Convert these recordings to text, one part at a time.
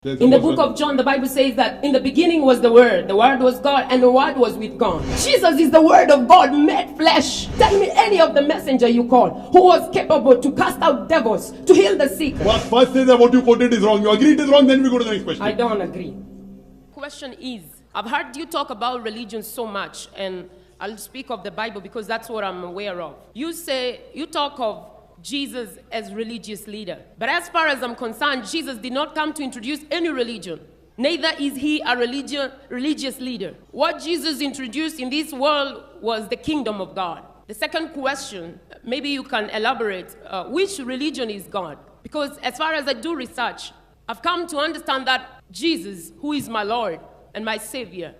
In the book of John, the Bible says that in the beginning was the Word was God, and the Word was with God. Jesus is the Word of God made flesh. Tell me any of the messenger you call who was capable to cast out devils, to heal the sick. First say that what you quoted is wrong. You agree it is wrong, then we go to the next question. I don't agree. Question is, I've heard you talk about religion so much, and I'll speak of the Bible because that's what I'm aware of. You talk of Jesus as religious leader. But as far as I'm concerned, Jesus did not come to introduce any religion. Neither is he a religious leader. What Jesus introduced in this world was the kingdom of God. The second question, maybe you can elaborate, which religion is God? Because as far as I do research, I've come to understand that Jesus, who is my Lord and my Savior,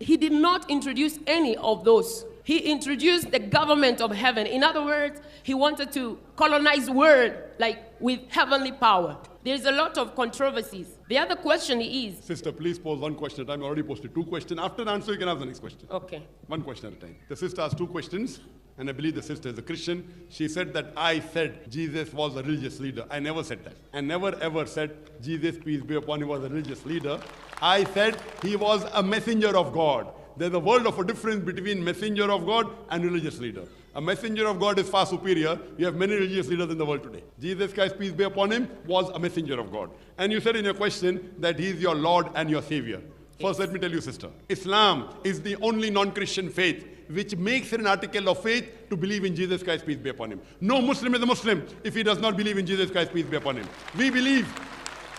he did not introduce any of those. He introduced the government of heaven. In other words, he wanted to colonize the world like with heavenly power. There's a lot of controversies. The other question is... Sister, please pose one question at a time. I already posted 2 questions. After the answer, you can have the next question. Okay. One question at a time. The sister asked 2 questions, and I believe the sister is a Christian. She said that I said Jesus was a religious leader. I never said that. I never ever said Jesus, peace be upon him, was a religious leader. I said he was a messenger of God. There's a world of a difference between messenger of God and religious leader. A messenger of God is far superior. We have many religious leaders in the world today. Jesus Christ, peace be upon him, was a messenger of God. And you said in your question that he is your Lord and your Savior. First, let me tell you, sister, Islam is the only non-Christian faith which makes it an article of faith to believe in Jesus Christ, peace be upon him. No Muslim is a Muslim if he does not believe in Jesus Christ, peace be upon him. We believe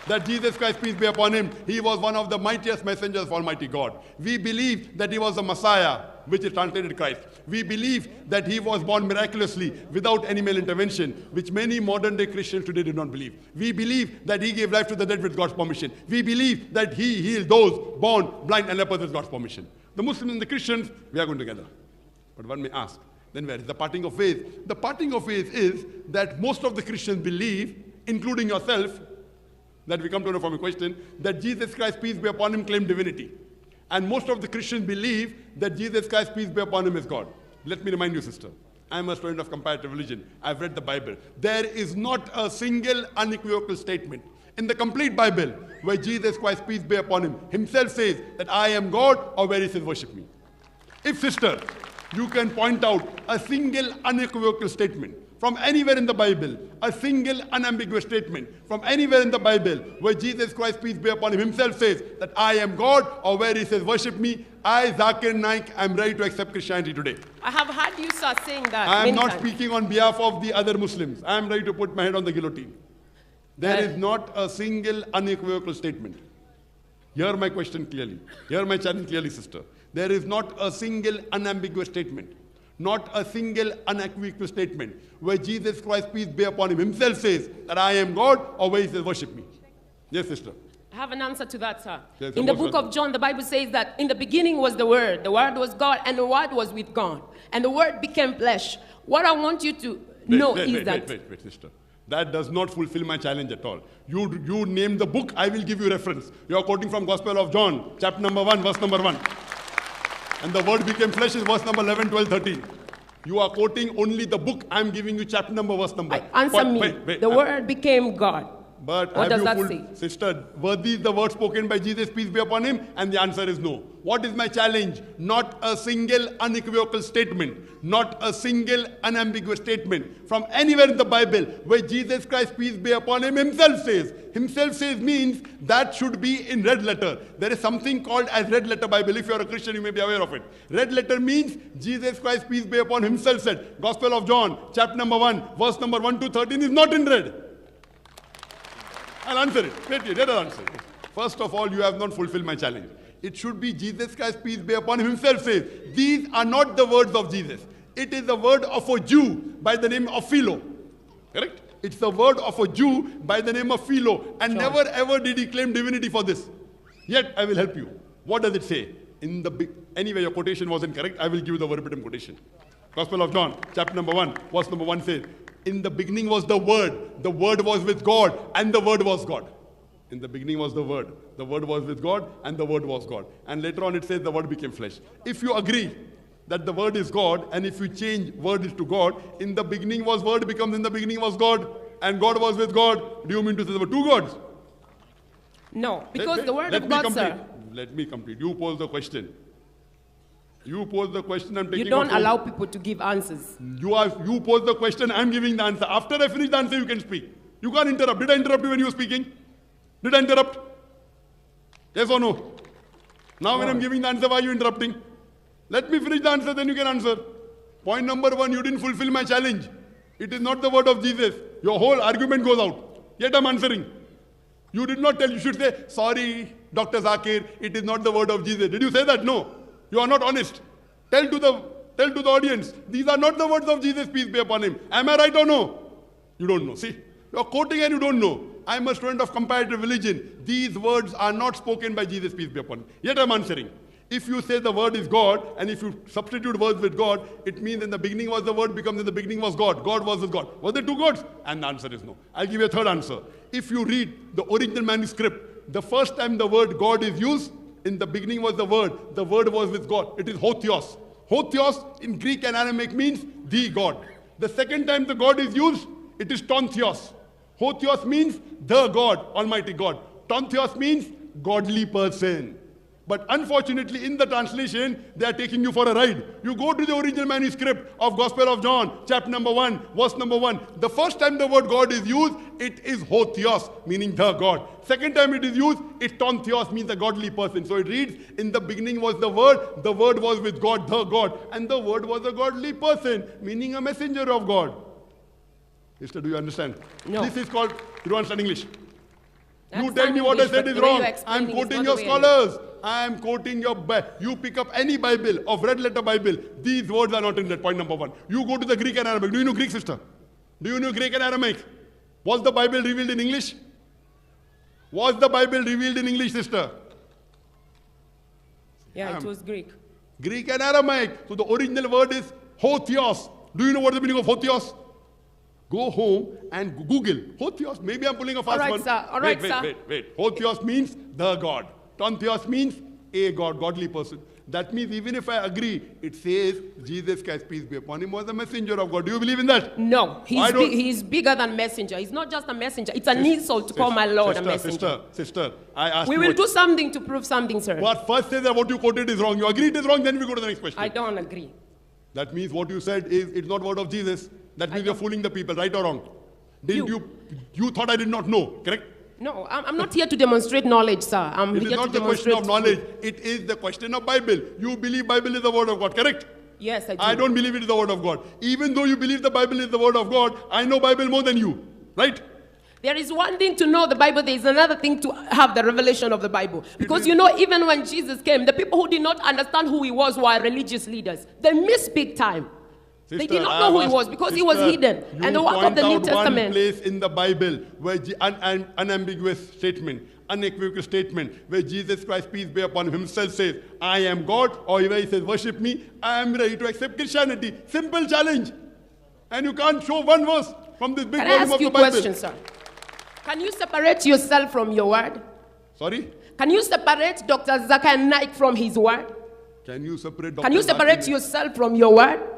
that Jesus Christ, peace be upon him, he was one of the mightiest messengers of Almighty God. We believe that he was the Messiah, which is translated Christ. We believe that he was born miraculously without any male intervention, which many modern day Christians today do not believe. We believe that he gave life to the dead with God's permission. We believe that he healed those born blind and lepers with God's permission. The Muslims and the Christians, we are going together. But one may ask, then where is the parting of ways? The parting of ways is that most of the Christians believe, including yourself, that we come to know from a question, that Jesus Christ, peace be upon him, claimed divinity. And most of the Christians believe that Jesus Christ, peace be upon him, is God. Let me remind you, sister, I'm a student of comparative religion. I've read the Bible. There is not a single unequivocal statement in the complete Bible where Jesus Christ, peace be upon him, himself says that I am God, or where he says worship me. If, sister, you can point out a single unequivocal statement from anywhere in the Bible, a single unambiguous statement from anywhere in the Bible where Jesus Christ, peace be upon him, himself says that I am God, or where he says worship me, I, Zakir Naik, am ready to accept Christianity today. I have heard you start saying that. I am not speaking on behalf of the other Muslims. I am ready to put my head on the guillotine. There is not a single unequivocal statement. Hear my question clearly. Hear my challenge clearly, sister. There is not a single unambiguous statement. Not a single unequivocal statement where Jesus Christ, peace be upon him, himself says that I am God, or where he says worship me. Yes, sister. I have an answer to that, sir. Yes, in the book of John, the Bible says that in the beginning was the Word was God, and the Word was with God, and the Word became flesh. What I want you to know is that... Wait, sister. That does not fulfill my challenge at all. You name the book, I will give you reference. You are quoting from Gospel of John, chapter number 1, verse number 1. And the word became flesh is verse number 11, 12, 13. You are quoting only the book. I am giving you chapter number, verse number. Answer me. The word became God. But what does that say? Sister, were these the words spoken by Jesus, peace be upon him? And the answer is no. What is my challenge? Not a single unequivocal statement. Not a single unambiguous statement from anywhere in the Bible where Jesus Christ, peace be upon him, himself says. Himself says means that should be in red letter. There is something called as red letter Bible. If you are a Christian, you may be aware of it. Red letter means Jesus Christ, peace be upon him, himself said. Gospel of John, chapter number 1, verse number 1 to 13 is not in red. I'll answer it. Wait, let us answer. First of all, you have not fulfilled my challenge. It should be Jesus Christ, peace be upon him, himself says. These are not the words of Jesus. It is the word of a Jew by the name of Philo. Correct? It's the word of a Jew by the name of Philo. And never ever did he claim divinity for this. Yet, I will help you. What does it say? Anyway, your quotation wasn't correct. I will give you the verbatim quotation. Gospel of John, chapter number 1, verse number 1 says, in the beginning was the Word was with God, and the Word was God. In the beginning was the Word was with God, and the Word was God. And later on it says the Word became flesh. If you agree that the Word is God, and if you change Word to God, in the beginning was Word becomes in the beginning was God, and God was with God. Do you mean to say there were 2 gods? No, because the word of God, sir. Let me complete. You pose the question. You pose the question, I'm taking You don't allow people to give answers. You pose the question, I'm giving the answer. After I finish the answer, you can speak. You can't interrupt. Did I interrupt you when you were speaking? Did I interrupt? Yes or no? Now when I'm giving the answer, why are you interrupting? Let me finish the answer, then you can answer. Point number 1, you didn't fulfill my challenge. It is not the word of Jesus. Your whole argument goes out. Yet I'm answering. You did not tell, you should say, sorry, Dr. Zakir, it is not the word of Jesus. Did you say that? No. You are not honest. Tell to the audience, these are not the words of Jesus, peace be upon him. Am I right or no? You don't know. See, you are quoting and you don't know. I am a student of comparative religion. These words are not spoken by Jesus, peace be upon him. Yet I am answering. If you say the word is God, and if you substitute words with God, it means in the beginning was the word, becomes in the beginning was God. God was with God. Were there two gods? And the answer is no. I'll give you a third answer. If you read the original manuscript, the first time the word God is used, in the beginning was the word was with God. It is hotheos. Hotheos in Greek and Aramaic means the God. The second time the God is used, it is tontheos. Hotheos means the God, Almighty God. Tontheos means godly person. But unfortunately, in the translation, they are taking you for a ride. You go to the original manuscript of Gospel of John, chapter number 1, verse number 1. The first time the word God is used, it is hotheos, meaning the God. Second time it is used, it's tontheos, means a godly person. So it reads, in the beginning was the word was with God, the God. And the word was a godly person, meaning a messenger of God. Sister, do you understand? No. This is called, you don't understand English. You That's tell me what I said is wrong. I'm is quoting not your the way scholars. I'm quoting your you pick up any Bible, of red letter Bible. These words are not in that, point number 1. You go to the Greek and Aramaic. Do you know Greek, sister? Do you know Greek and Aramaic? Was the Bible revealed in English? Was the Bible revealed in English, sister? Yeah, it was Greek. Greek and Aramaic. So the original word is hotheos. Do you know what the meaning of hotheos? Go home and Google hotheos. Maybe I'm pulling a fast one. Sir. All right, sir. Wait. Hotheos means the God. Tontheos means a God, godly person. That means even if I agree, it says Jesus Christ, peace be upon him, was a messenger of God. Do you believe in that? No, he's bigger than messenger. He's not just a messenger. It's an insult to call my Lord a messenger. Sister, I asked we will do something to prove something, sir. What first says that what you quoted is wrong. You agree it is wrong, then we go to the next question. I don't agree. That means what you said is it's not word of Jesus. That means you're fooling the people, right or wrong? You thought I did not know, correct? No, I'm not here to demonstrate knowledge, sir. I'm it here is not to the question demonstrate of knowledge. It is the question of Bible. You believe Bible is the word of God, correct? Yes, I do. I don't believe it is the word of God. Even though you believe the Bible is the word of God, I know Bible more than you, right? There is one thing to know the Bible, there is another thing to have the revelation of the Bible. Because you know, even when Jesus came, the people who did not understand who he was were religious leaders. They missed big time. Sister, they did not know who he was because he was hidden. And the work of the New Testament. One place in the Bible where unambiguous statement, unequivocal statement, where Jesus Christ, peace be upon him, himself says, I am God, or where he says, worship me, I am ready to accept Christianity. Simple challenge. And you can't show one verse from this big volume of the Bible. Can I ask you a question, sir? Can you separate yourself from your word? Sorry? Can you separate Dr. Zakir from his word? Can you separate Dr. Can you separate yourself from your word?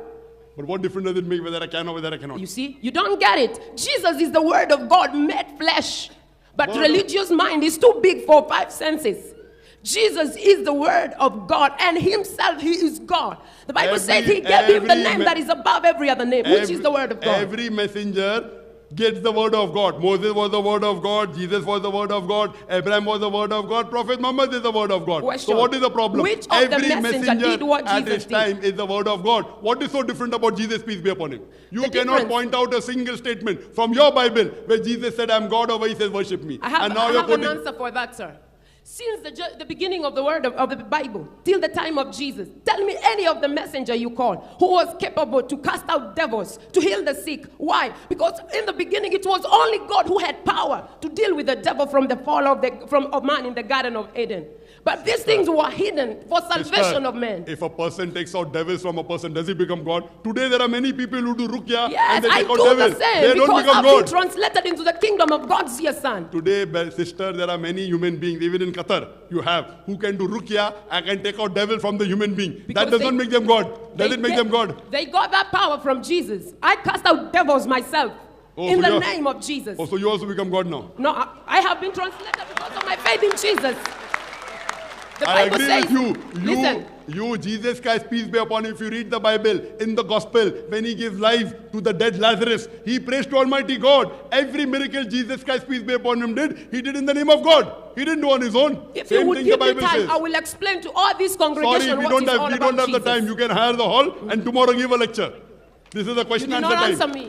But what difference does it make whether I can or whether I cannot? You see, you don't get it. Jesus is the word of God made flesh. But religious mind is too big for 5 senses. Jesus is the word of God, and himself, he is God. The Bible says he gave him the name that is above every other name, which is the word of God. Every messenger gets the word of God. Moses was the word of God. Jesus was the word of God. Abraham was the word of God. Prophet Muhammad is the word of God. Question. So what is the problem? Which of Every the messenger did what at Jesus his time is the word of God. What is so different about Jesus, peace be upon him? You cannot point out a single statement from your Bible where Jesus said, I'm God, or where he says, worship me. I have an answer for that, sir. Since the beginning of the word of the Bible, till the time of Jesus, tell me any of the messenger you call who was capable to cast out devils, to heal the sick. Why? Because in the beginning it was only God who had power to deal with the devil from the fall of man in the Garden of Eden. But these things were hidden for salvation of men. If a person takes out devils from a person, does he become God? Today there are many people who do ruqya and they take out devils. The same, they don't become God. Been translated into the kingdom of God's dear son. Today, sister, there are many human beings, even in Qatar, you have, who can do ruqya and can take out devil from the human being. Because that does not make them God. Does it make them God? They got that power from Jesus. I cast out devils myself. Oh, in so the you're- name of Jesus. Oh, so you also become God now. No, I have been translated because of my faith in Jesus. The I Bible agree says, with you. listen, You, Jesus Christ, peace be upon you. If you read the Bible, in the gospel, when he gives life to the dead Lazarus, he prays to Almighty God. Every miracle Jesus Christ, peace be upon him, did, he did in the name of God. He didn't do on his own. if Same you would thing give the me Bible time, says. I will explain to all these Sorry, congregations we what don't is all have, we about don't have the Jesus. time. You can hire the hall and tomorrow give a lecture. This is a question You did answer not time. answer me.